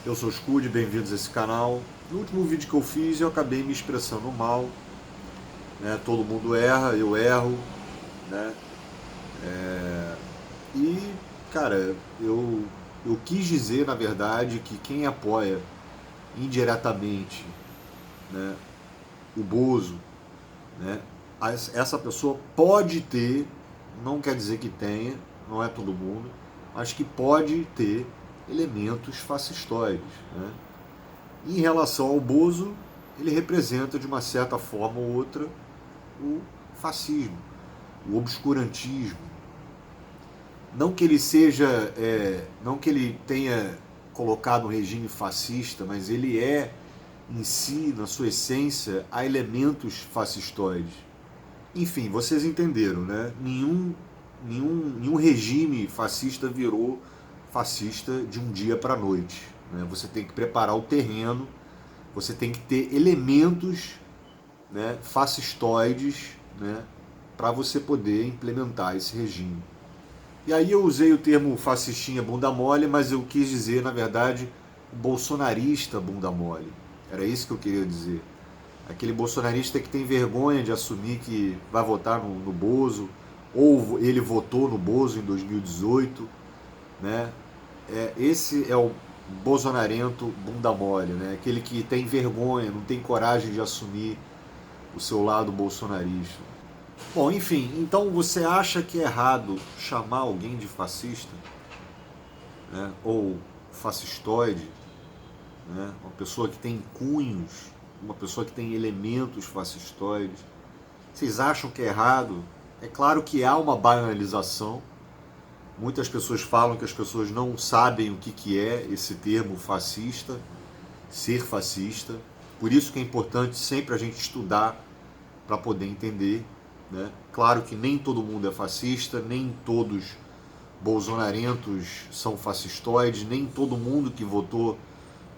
Eu sou o Scud, bem-vindos a esse canal. No último vídeo que eu fiz, eu acabei me expressando mal, né? Todo mundo erra, eu erro, né? E, cara, eu quis dizer, na verdade, que quem apoia indiretamente, né, o Bozo, né, essa pessoa pode ter, não quer dizer que tenha, não é todo mundo, mas que pode ter elementos fascistoides, né? Em relação ao Bozo, ele representa de uma certa forma ou outra o fascismo, o obscurantismo. Não que ele seja, não que ele tenha colocado um regime fascista, mas ele é em si, na sua essência, há elementos fascistoides. Enfim, vocês entenderam, né? Nenhum regime fascista virou fascista de um dia para a noite, né? Você tem que preparar o terreno, você tem que ter elementos, né, fascistoides, né, para você poder implementar esse regime. E aí eu usei o termo fascistinha bunda mole, mas eu quis dizer, na verdade, bolsonarista bunda mole. Era isso que eu queria dizer. Aquele bolsonarista que tem vergonha de assumir que vai votar no Bozo, ou ele votou no Bozo em 2018, né? Esse é o bolsonarento bunda mole, né? Aquele que tem vergonha, não tem coragem de assumir o seu lado bolsonarista. Bom, enfim, então você acha que é errado chamar alguém de fascista, né? Ou fascistoide, né? Uma pessoa que tem cunhos, uma pessoa que tem elementos fascistoides. Vocês acham que é errado? É claro que há uma banalização. Muitas pessoas falam que as pessoas não sabem o que é esse termo fascista, ser fascista. Por isso que é importante sempre a gente estudar para poder entender, né? Claro que nem todo mundo é fascista, nem todos bolsonarentos são fascistoides, nem todo mundo que votou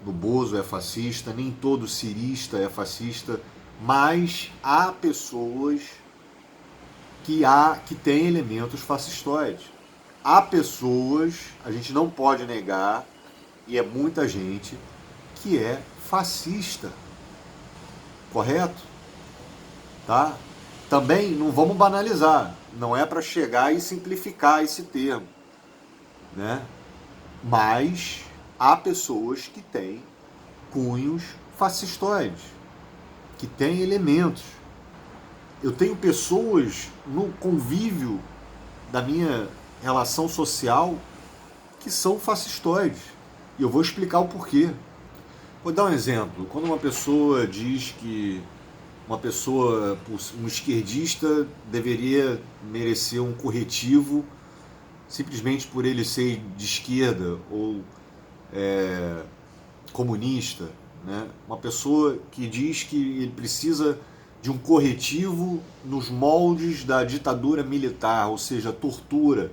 no Bozo é fascista, nem todo cirista é fascista, mas há pessoas que têm elementos fascistoides. Há pessoas, a gente não pode negar, e é muita gente, que é fascista, correto? Tá? Também não vamos banalizar, não é para chegar e simplificar esse termo, né? Mas há pessoas que têm cunhos fascistoides, que têm elementos. Eu tenho pessoas no convívio da minha relação social que são fascistoides. E eu vou explicar o porquê. Vou dar um exemplo. Quando uma pessoa diz que um esquerdista deveria merecer um corretivo simplesmente por ele ser de esquerda ou comunista, né? Uma pessoa que diz que ele precisa de um corretivo nos moldes da ditadura militar, ou seja, tortura.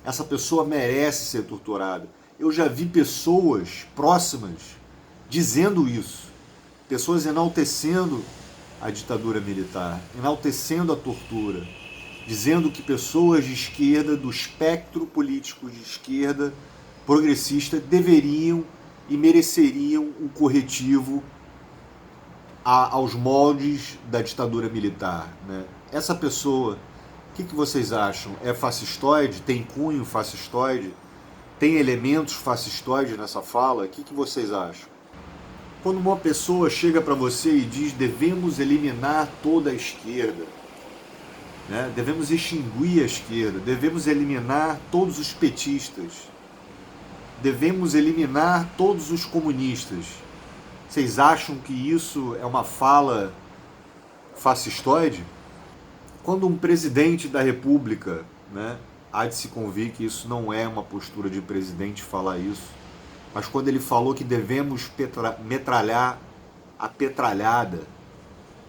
Essa pessoa merece ser torturada. Eu já vi pessoas próximas dizendo isso, pessoas enaltecendo a ditadura militar, enaltecendo a tortura, dizendo que pessoas de esquerda, do espectro político de esquerda, progressista, deveriam e mereceriam um corretivo aos moldes da ditadura militar, né? Essa pessoa, o que vocês acham? É fascistoide? Tem cunho fascistoide? Tem elementos fascistoides nessa fala? O que vocês acham? Quando uma pessoa chega para você e diz devemos eliminar toda a esquerda, né? Devemos extinguir a esquerda, devemos eliminar todos os petistas, devemos eliminar todos os comunistas. Vocês acham que isso é uma fala fascistoide? Quando um presidente da República, né, há de se convir que isso não é uma postura de presidente falar isso, mas quando ele falou que devemos metralhar a petralhada,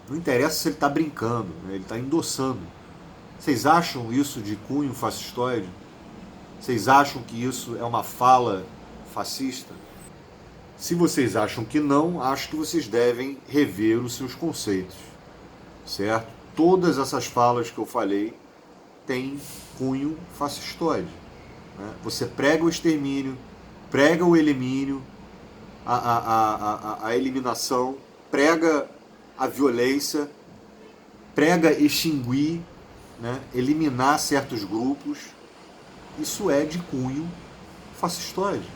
não interessa se ele está brincando, né, ele está endossando. Vocês acham isso de cunho fascistoide? Vocês acham que isso é uma fala fascista? Se vocês acham que não, acho que vocês devem rever os seus conceitos, certo? Todas essas falas que eu falei têm cunho fascistoide, né? Você prega o extermínio, prega o elimínio, a eliminação, prega a violência, prega extinguir, né, eliminar certos grupos. Isso é de cunho fascistoide.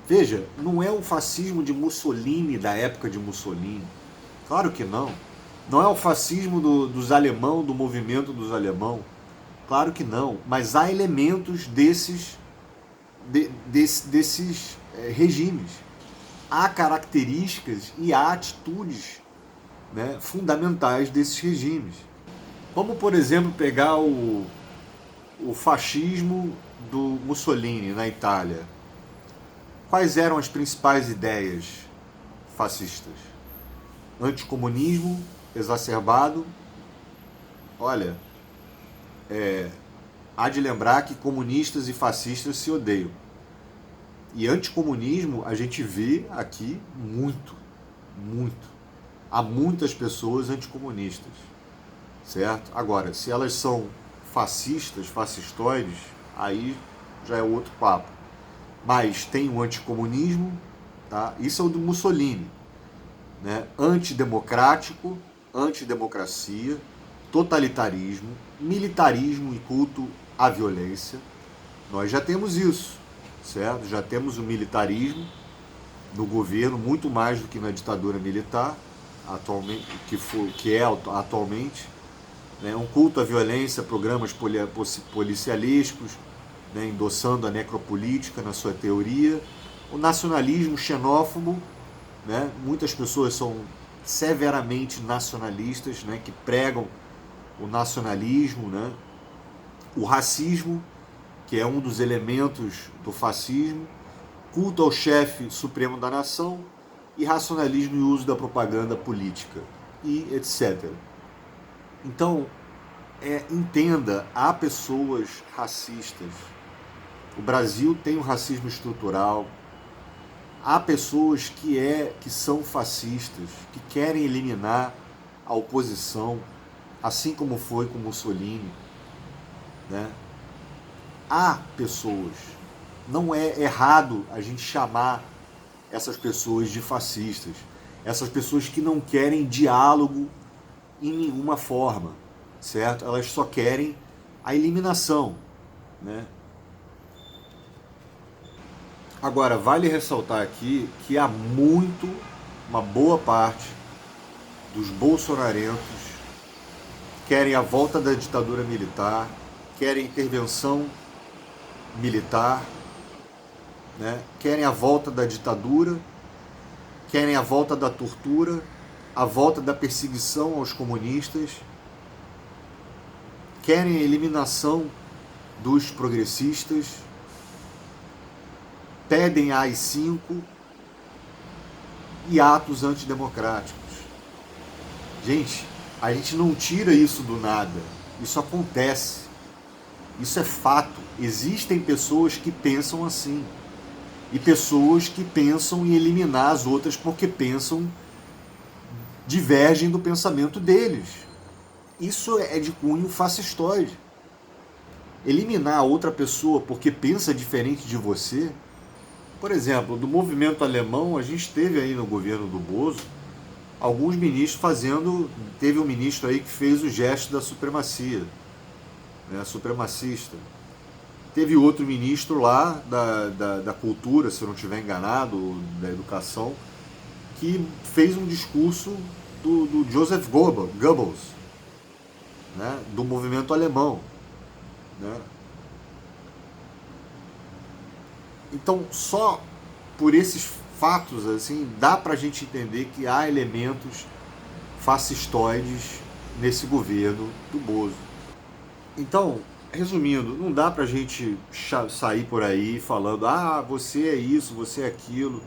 Veja, não é o fascismo de Mussolini, da época de Mussolini. Claro que não. Não é o fascismo dos alemão, do movimento dos alemão. Claro que não. Mas há elementos desses regimes. Há características e há atitudes, né, fundamentais desses regimes. Como, por exemplo, pegar o fascismo do Mussolini na Itália. Quais eram as principais ideias fascistas? Anticomunismo exacerbado. Olha, há de lembrar que comunistas e fascistas se odeiam. E anticomunismo a gente vê aqui muito, muito. Há muitas pessoas anticomunistas, certo? Agora, se elas são fascistas, fascistoides, aí já é outro papo. Mas tem o anticomunismo, tá? Isso é o do Mussolini, né? Antidemocrático, antidemocracia, totalitarismo, militarismo e culto à violência. Nós já temos isso, certo? Já temos o militarismo no governo, muito mais do que na ditadura militar, atualmente, que é atualmente, né? Um culto à violência, programas policialísticos, né? Endossando a necropolítica na sua teoria, o nacionalismo xenófobo, né? Muitas pessoas são severamente nacionalistas, né? Que pregam o nacionalismo, né? O racismo, que é um dos elementos do fascismo, culto ao chefe supremo da nação, irracionalismo e uso da propaganda política, e etc. Então, entenda, há pessoas racistas. O Brasil tem um racismo estrutural. Há pessoas que são fascistas, que querem eliminar a oposição, assim como foi com Mussolini, né? Há pessoas. Não é errado a gente chamar essas pessoas de fascistas. Essas pessoas que não querem diálogo em nenhuma forma, certo? Elas só querem a eliminação, né? Agora, vale ressaltar aqui que há uma boa parte dos bolsonarentos querem a volta da ditadura militar, querem intervenção militar, né? Querem a volta da ditadura, querem a volta da tortura, a volta da perseguição aos comunistas, querem a eliminação dos progressistas, pedem AI-5 e atos antidemocráticos. Gente, a gente não tira isso do nada, isso acontece, isso é fato. Existem pessoas que pensam assim, e pessoas que pensam em eliminar as outras porque divergem do pensamento deles. Isso é de cunho fascistoide. Eliminar a outra pessoa porque pensa diferente de você. Por exemplo, do movimento alemão, a gente teve aí no governo do Bozo alguns ministros teve um ministro aí que fez o gesto da supremacia, né, supremacista. Teve outro ministro lá da cultura, se eu não estiver enganado, da educação, que fez um discurso do Joseph Goebbels, né, do movimento alemão, né? Então, só por esses fatos, assim, dá pra gente entender que há elementos fascistoides nesse governo do Bozo. Então, resumindo, não dá pra gente sair por aí falando, você é isso, você é aquilo.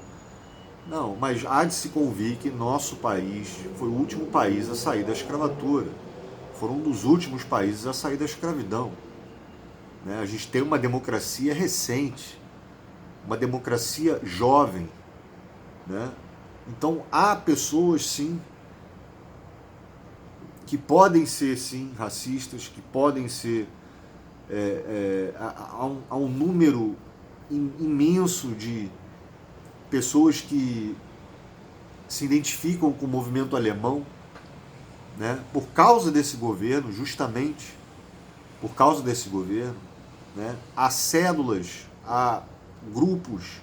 Não, mas há de se convir que nosso país foi o último país a sair da escravatura. Foram um dos últimos países a sair da escravidão, né? A gente tem uma democracia recente, uma democracia jovem, né? Então há pessoas sim que podem ser sim racistas, que podem ser há um número imenso pessoas que se identificam com o movimento alemão, né, por causa desse governo, justamente por causa desse governo, né, há células, há grupos,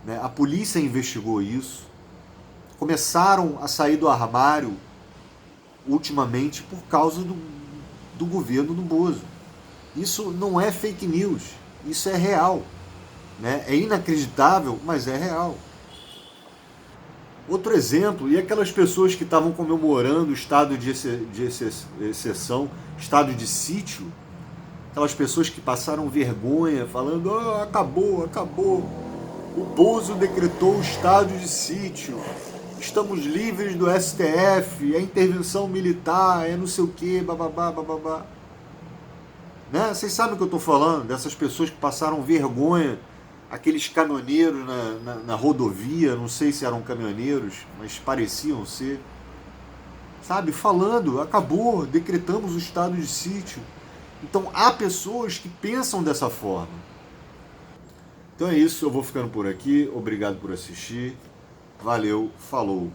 né, a polícia investigou isso, começaram a sair do armário ultimamente por causa do governo do Bozo. Isso não é fake news, isso é real, né? É inacreditável, mas é real. Outro exemplo, e aquelas pessoas que estavam comemorando o estado de exceção, estado de sítio, aquelas pessoas que passaram vergonha, falando, oh, acabou, acabou, o Bozo decretou o estado de sítio, estamos livres do STF, é intervenção militar, é não sei o que, bababá, bababá. Né? Vocês sabem o que eu estou falando, dessas pessoas que passaram vergonha, aqueles caminhoneiros na rodovia, não sei se eram caminhoneiros, mas pareciam ser, sabe, falando, acabou, decretamos o estado de sítio. Então há pessoas que pensam dessa forma. Então é isso, eu vou ficando por aqui, obrigado por assistir, valeu, falou.